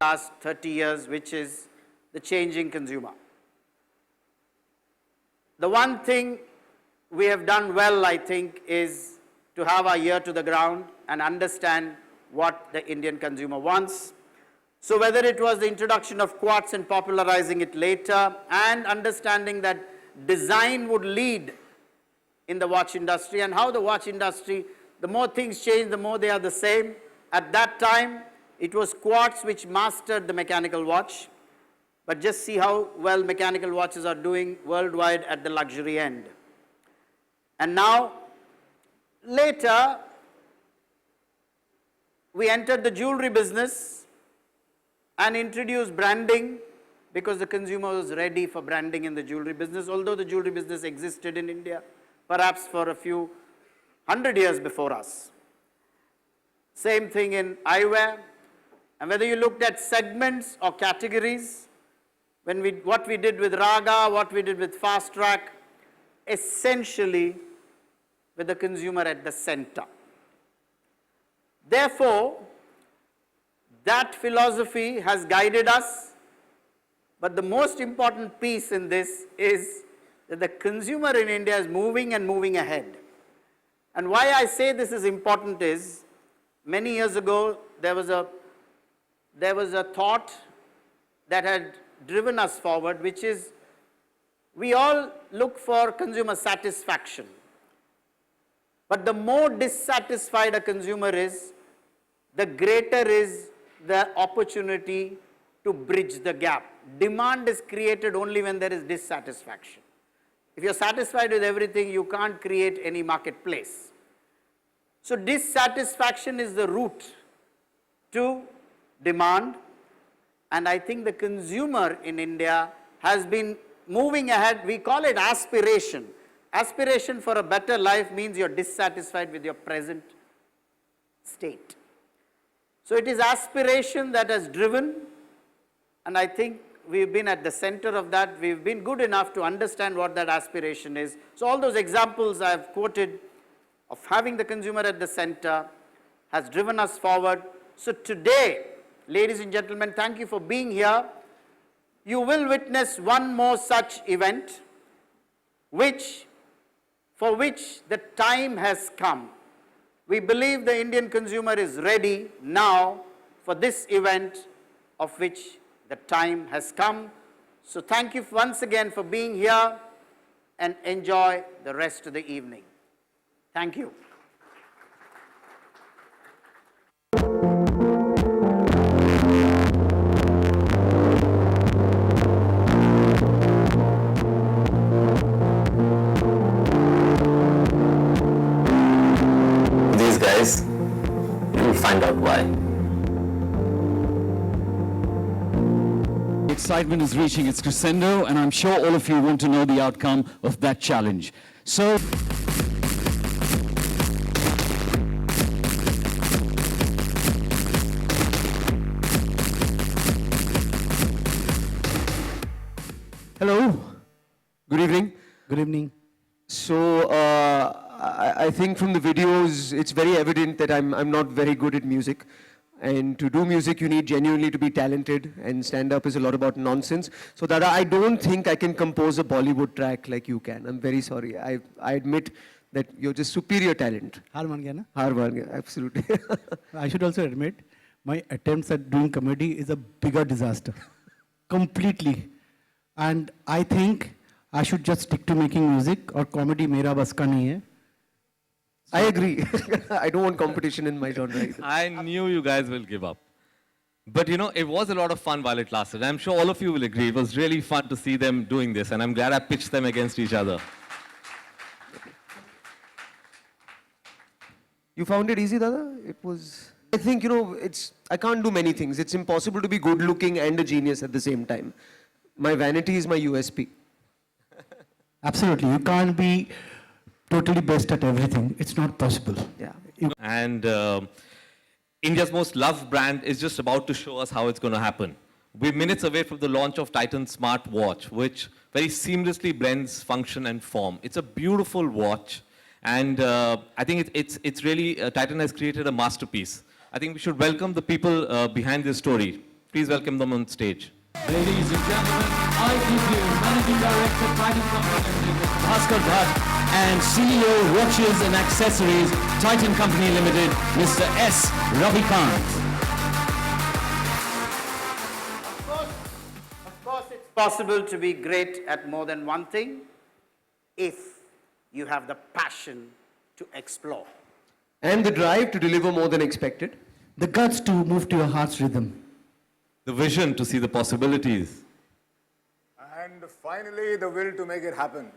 last 30 years, which is the changing consumer. The one thing we have done well, I think, is to have our ear to the ground and understand what the Indian consumer wants. So whether it was the introduction of quartz and popularizing it later, and understanding that design would lead in the watch industry, and how the watch industry, the more things change, the more they are the same. At that time, it was quartz which mastered the mechanical watch. But just see how well mechanical watches are doing worldwide at the luxury end. And now, later, we entered the jewelry business and introduced branding, because the consumer was ready for branding in the jewelry business, although the jewelry business existed in India, perhaps for a few hundred years before us. Same thing in eyewear. And whether you looked at segments or categories, what we did with Raga, what we did with Fast Track, essentially with the consumer at the center. Therefore, that philosophy has guided us, but the most important piece in this is that the consumer in India is moving and moving ahead. And why I say this is important is, many years ago, there was a thought that had driven us forward, which is, we all look for consumer satisfaction. But the more dissatisfied a consumer is, the greater is the opportunity to bridge the gap. Demand is created only when there is dissatisfaction. If you're satisfied with everything, you can't create any marketplace. So dissatisfaction is the route to demand. And I think the consumer in India has been moving ahead. We call it aspiration. Aspiration for a better life means you're dissatisfied with your present state. So it is aspiration that has driven, and I think we've been at the center of that. We've been good enough to understand what that aspiration is. So all those examples I've quoted of having the consumer at the center has driven us forward. So today, ladies and gentlemen, thank you for being here. You will witness one more such event, for which the time has come. We believe the Indian consumer is ready now for this event, of which the time has come. So thank you once again for being here, and enjoy the rest of the evening. Thank you. These guys, you'll find out why. Excitement is reaching its crescendo, and I'm sure all of you want to know the outcome of that challenge. So, hello, good evening. Good evening. So, I think from the videos, it's very evident that I'm not very good at music. And to do music, you need genuinely to be talented, and stand-up is a lot about nonsense. So Dada, I don't think I can compose a Bollywood track like you can. I'm very sorry. I admit that you're just superior talent. Har man gaya na? Har man gaya, absolutely. I should also admit, my attempts at doing comedy is a bigger disaster. Completely. And I think I should just stick to making music, or comedy mera bas ka nahi hai. I agree. I don't want competition in my genre either. I knew you guys will give up. But you know, it was a lot of fun while it lasted. I'm sure all of you will agree. It was really fun to see them doing this, and I'm glad I pitched them against each other. You found it easy, Dada? It was... I think, you know, I can't do many things. It's impossible to be good looking and a genius at the same time. My vanity is my USP. Absolutely. You can't be totally best at everything. It's not possible. Yeah. And India's most loved brand is just about to show us how it's going to happen. We're minutes away from the launch of Titan Smart Watch, which very seamlessly blends function and form. It's a beautiful watch, and I think it's really, Titan has created a masterpiece. I think we should welcome the people behind this story. Please welcome them on stage. Ladies and gentlemen, IPQ Managing Director, Titan Company Limited, Mr. Bhaskar Bhatt, and CEO, Watches and Accessories, Titan Company Limited, Mr. S. Ravikant. Of course, it's possible to be great at more than one thing if you have the passion to explore. And the drive to deliver more than expected. The guts to move to your heart's rhythm. The vision to see the possibilities. And finally, the will to make it happen.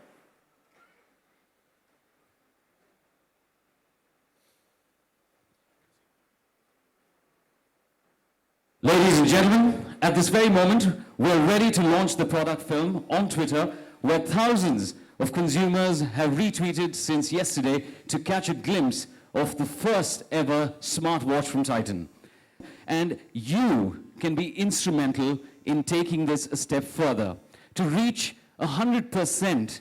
Ladies and gentlemen, at this very moment, we're ready to launch the product film on Twitter, where thousands of consumers have retweeted since yesterday to catch a glimpse of the first ever smartwatch from Titan. And you can be instrumental in taking this a step further, to reach 100%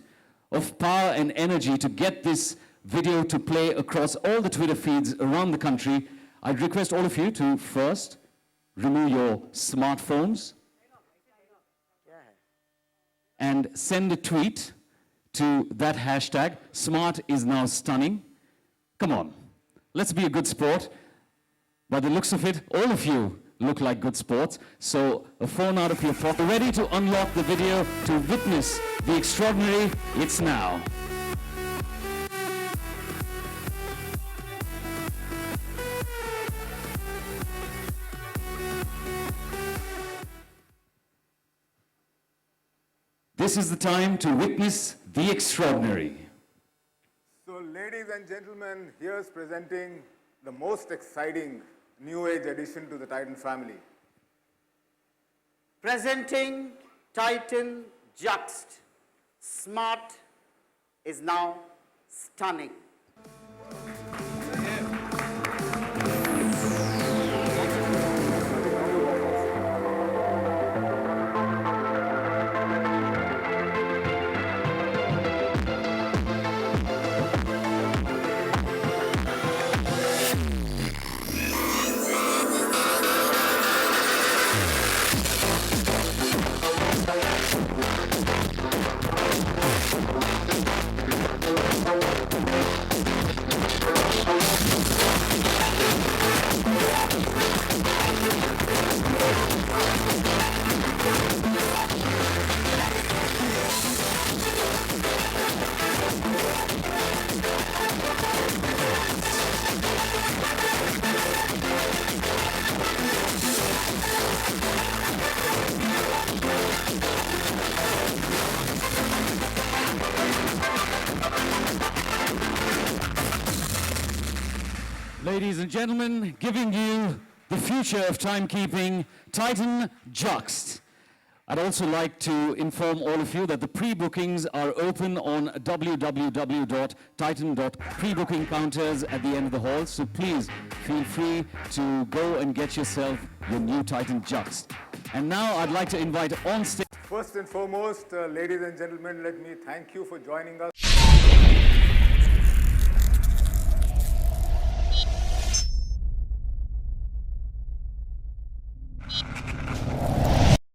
of power and energy to get this video to play across all the Twitter feeds around the country. I'd request all of you to first remove your smartphones and send a tweet to that hashtag, Smart is now stunning. Come on, let's be a good sport. By the looks of it, all of you look like good sports. So a phone out of your pocket, ready to unlock the video to witness the extraordinary. It's now. This is the time to witness the extraordinary. So, ladies and gentlemen, here's presenting the most exciting new age addition to the Titan family. Presenting Titan Juxt. Smart is now stunning. Ladies and gentlemen, giving you the future of timekeeping, Titan Juxt. I'd also like to inform all of you that the pre-bookings are open on www.titan.prebooking counters at the end of the hall, so please feel free to go and get yourself your new Titan Juxt. And now I'd like to invite on stage. First and foremost, ladies and gentlemen, let me thank you for joining us.